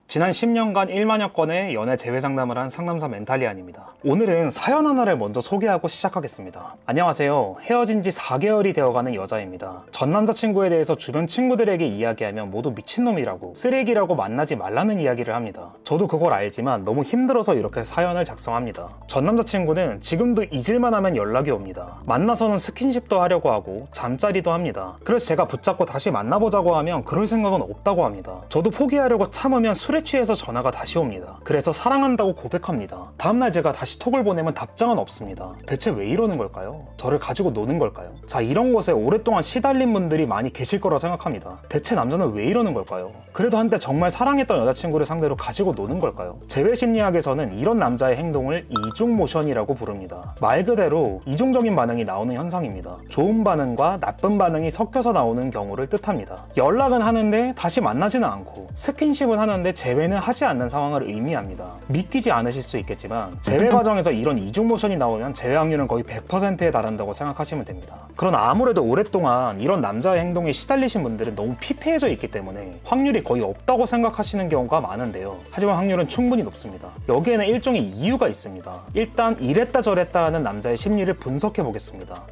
지난 10년간 1만여 건의 연애 재회 상담을 한 상담사 멘탈리안입니다. 오늘은 사연 하나를 먼저 소개하고 시작하겠습니다. 안녕하세요. 헤어진 지 4개월이 되어가는 여자입니다. 전 남자친구에 대해서 주변 친구들에게 이야기하면 모두 미친놈이라고, 쓰레기라고 만나지 말라는 이야기를 합니다. 저도 그걸 알지만 너무 힘들어서 이렇게 사연을 작성합니다. 전 남자친구는 지금도 잊을만 하면 연락이 옵니다. 만나서는 스킨십도 하려고 하고 잠자리도 합니다. 그래서 제가 붙잡고 다시 만나보자고 하면 그럴 생각은 없다고 합니다. 저도 포기하려고 참으면 술에 취해서 전화가 다시 옵니다. 그래서 사랑한다고 고백합니다. 다음날 제가 다시 톡을 보내면 답장은 없습니다. 대체 왜 이러는 걸까요? 저를 가지고 노는 걸까요? 자, 이런 것에 오랫동안 시달린 분들이 많이 계실 거라 생각합니다. 대체 남자는 왜 이러는 걸까요? 그래도 한때 정말 사랑했던 여자친구를 상대로 가지고 노는 걸까요? 재회심리학에서는 이런 남자의 행동을 이중 모션이라고 부릅니다. 말 그대로 이중적인 반응이 나오는 현상입니다. 좋은 반응과 나쁜 반응이 섞여서 나오는 경우를 뜻합니다. 연락은 하는데 다시 만나지는 않고, 스킨십은 하는데 재회는 하지 않는 상황을 의미합니다. 믿기지 않으실 수 있겠지만 재회 과정에서 이런 이중 모션이 나오면 재회 확률은 거의 100%에 달한다고 생각하시면 됩니다. 그러나 아무래도 오랫동안 이런 남자의 행동에 시달리신 분들은 너무 피폐해져 있기 때문에 확률이 거의 없다고 생각하시는 경우가 많은데요. 하지만 확률은 충분히 높습니다. 여기에는 일종의 이유가 있습니다. 일단 이랬다 저랬다 하는 남자의 심리를 분석해 보겠습니다.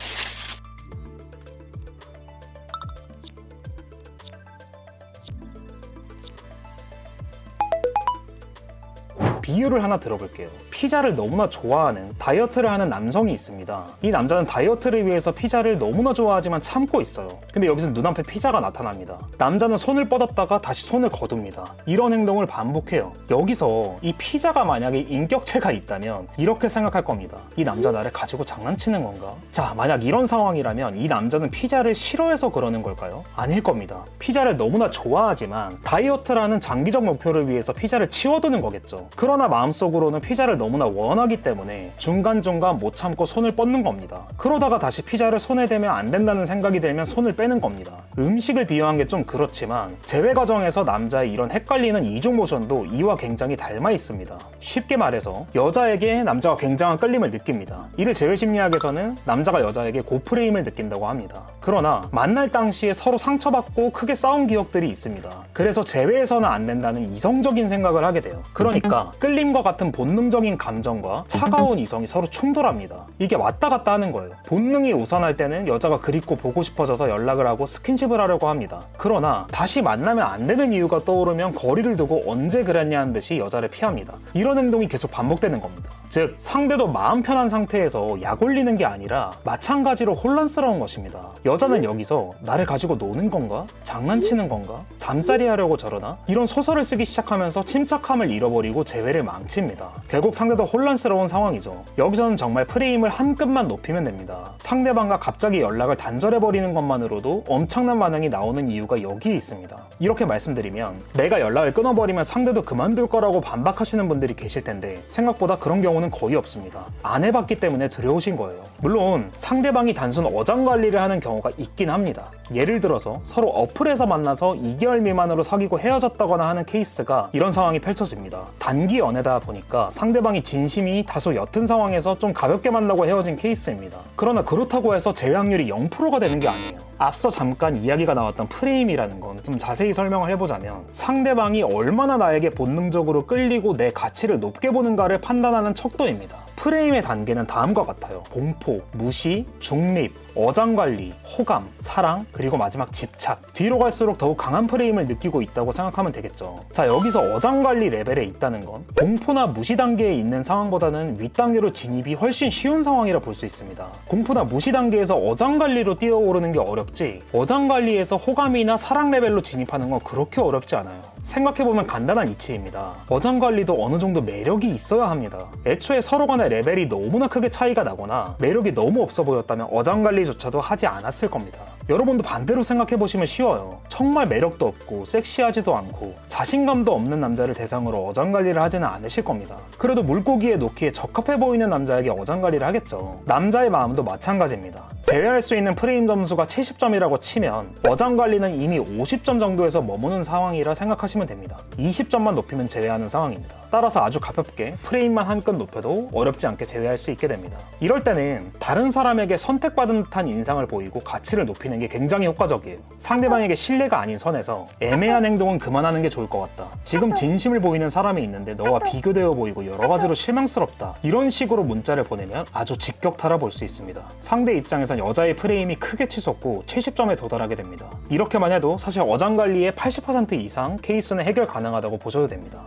비유를 하나 들어볼게요. 피자를 너무나 좋아하는, 다이어트를 하는 남성이 있습니다. 이 남자는 다이어트를 위해서 피자를 너무나 좋아하지만 참고 있어요. 근데 여기서 눈앞에 피자가 나타납니다. 남자는 손을 뻗었다가 다시 손을 거둡니다. 이런 행동을 반복해요. 여기서 이 피자가 만약에 인격체가 있다면 이렇게 생각할 겁니다. 이 남자 나를 가지고 장난치는 건가? 자, 만약 이런 상황이라면 이 남자는 피자를 싫어해서 그러는 걸까요? 아닐 겁니다. 피자를 너무나 좋아하지만 다이어트라는 장기적 목표를 위해서 피자를 치워두는 거겠죠. 그러나 마음속으로는 피자를 너무나 원하기 때문에 중간중간 못 참고 손을 뻗는 겁니다. 그러다가 다시 피자를 손에 대면 안 된다는 생각이 들면 손을 빼는 겁니다. 음식을 비유한 게 좀 그렇지만 재회 과정에서 남자의 이런 헷갈리는 이중 모션도 이와 굉장히 닮아 있습니다. 쉽게 말해서 여자에게 남자가 굉장한 끌림을 느낍니다. 이를 재회 심리학에서는 남자가 여자에게 고프레임을 느낀다고 합니다. 그러나 만날 당시에 서로 상처받고 크게 싸운 기억들이 있습니다. 그래서 재회에서는 안 된다는 이성적인 생각을 하게 돼요. 그러니까 끌림과 같은 본능적인 감정과 차가운 이성이 서로 충돌합니다. 이게 왔다 갔다 하는 거예요. 본능이 우선할 때는 여자가 그립고 보고 싶어져서 연락을 하고 스킨십을 하려고 합니다. 그러나 다시 만나면 안 되는 이유가 떠오르면 거리를 두고 언제 그랬냐는 듯이 여자를 피합니다. 이런 행동이 계속 반복되는 겁니다. 즉, 상대도 마음 편한 상태에서 약 올리는 게 아니라 마찬가지로 혼란스러운 것입니다. 여자는 여기서 나를 가지고 노는 건가? 장난치는 건가? 잠자리 하려고 저러나? 이런 소설을 쓰기 시작하면서 침착함을 잃어버리고 재회를 망칩니다. 결국 상대도 혼란스러운 상황이죠. 여기서는 정말 프레임을 한 끗만 높이면 됩니다. 상대방과 갑자기 연락을 단절해버리는 것만으로도 엄청난 반응이 나오는 이유가 여기에 있습니다. 이렇게 말씀드리면 내가 연락을 끊어버리면 상대도 그만둘 거라고 반박하시는 분들이 계실 텐데 생각보다 그런 경우는 거의 없습니다. 안 해봤기 때문에 두려우신 거예요. 물론 상대방이 단순 어장관리를 하는 경우가 있긴 합니다. 예를 들어서 서로 어플에서 만나서 2개월 미만으로 사귀고 헤어졌다거나 하는 케이스가 이런 상황이 펼쳐집니다. 단기 연애다 보니까 상대방이 진심이 다소 옅은 상황에서 좀 가볍게 만나고 헤어진 케이스입니다. 그러나 그렇다고 해서 재회 확률이 0%가 되는 게 아니에요. 앞서 잠깐 이야기가 나왔던 프레임이라는 건 좀 자세히 설명을 해보자면 상대방이 얼마나 나에게 본능적으로 끌리고 내 가치를 높게 보는가를 판단하는 척도입니다. 프레임의 단계는 다음과 같아요. 공포, 무시, 중립, 어장관리, 호감, 사랑, 그리고 마지막 집착. 뒤로 갈수록 더욱 강한 프레임을 느끼고 있다고 생각하면 되겠죠. 자, 여기서 어장관리 레벨에 있다는 건 공포나 무시 단계에 있는 상황보다는 윗단계로 진입이 훨씬 쉬운 상황이라 볼 수 있습니다. 공포나 무시 단계에서 어장관리로 뛰어오르는 게 어렵지, 어장관리에서 호감이나 사랑 레벨로 진입하는 건 그렇게 어렵지 않아요. 생각해보면 간단한 이치입니다. 어장관리도 어느 정도 매력이 있어야 합니다. 애초에 서로 간의 레벨이 너무나 크게 차이가 나거나 매력이 너무 없어 보였다면 어장관리조차도 하지 않았을 겁니다. 여러분도 반대로 생각해보시면 쉬워요. 정말 매력도 없고 섹시하지도 않고 자신감도 없는 남자를 대상으로 어장관리를 하지는 않으실 겁니다. 그래도 물고기에 놓기에 적합해 보이는 남자에게 어장관리를 하겠죠. 남자의 마음도 마찬가지입니다. 제외할 수 있는 프레임 점수가 70점이라고 치면 어장관리는 이미 50점 정도에서 머무는 상황이라 생각하시면 됩니다. 20점만 높이면 제외하는 상황입니다. 따라서 아주 가볍게 프레임만 한 끗 높여도 어렵지 않게 제외할 수 있게 됩니다. 이럴 때는 다른 사람에게 선택받은 듯한 인상을 보이고 가치를 높이는 게 굉장히 효과적이에요. 상대방에게 신뢰가 아닌 선에서 애매한 행동은 그만하는 게 좋을 것 같다. 지금 진심을 보이는 사람이 있는데 너와 비교되어 보이고 여러 가지로 실망스럽다. 이런 식으로 문자를 보내면 아주 직격타라 볼 수 있습니다. 상대 입장에선 여자의 프레임이 크게 치솟고 70점에 도달하게 됩니다. 이렇게만 해도 사실 어장관리의 80% 이상 케이스는 해결 가능하다고 보셔도 됩니다.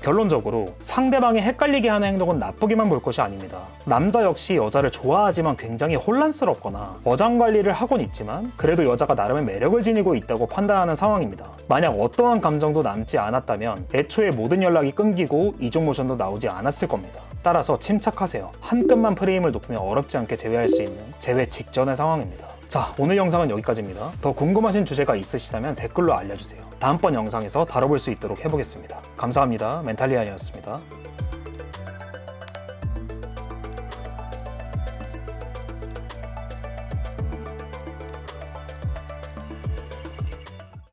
결론적으로 상대방이 헷갈리게 하는 행동은 나쁘게만 볼 것이 아닙니다. 남자 역시 여자를 좋아하지만 굉장히 혼란스럽거나 어장관리를 하곤 있지만 그래도 여자가 나름의 매력을 지니고 있다고 판단하는 상황입니다. 만약 어떠한 감정도 남지 않았다면 애초에 모든 연락이 끊기고 이중 모션도 나오지 않았을 겁니다. 따라서 침착하세요. 한 끗만 프레임을 높이면 어렵지 않게 제외할 수 있는 제외 직전의 상황입니다. 자, 오늘 영상은 여기까지입니다. 더 궁금하신 주제가 있으시다면 댓글로 알려주세요. 다음번 영상에서 다뤄볼 수 있도록 해보겠습니다. 감사합니다. 멘탈리안이었습니다.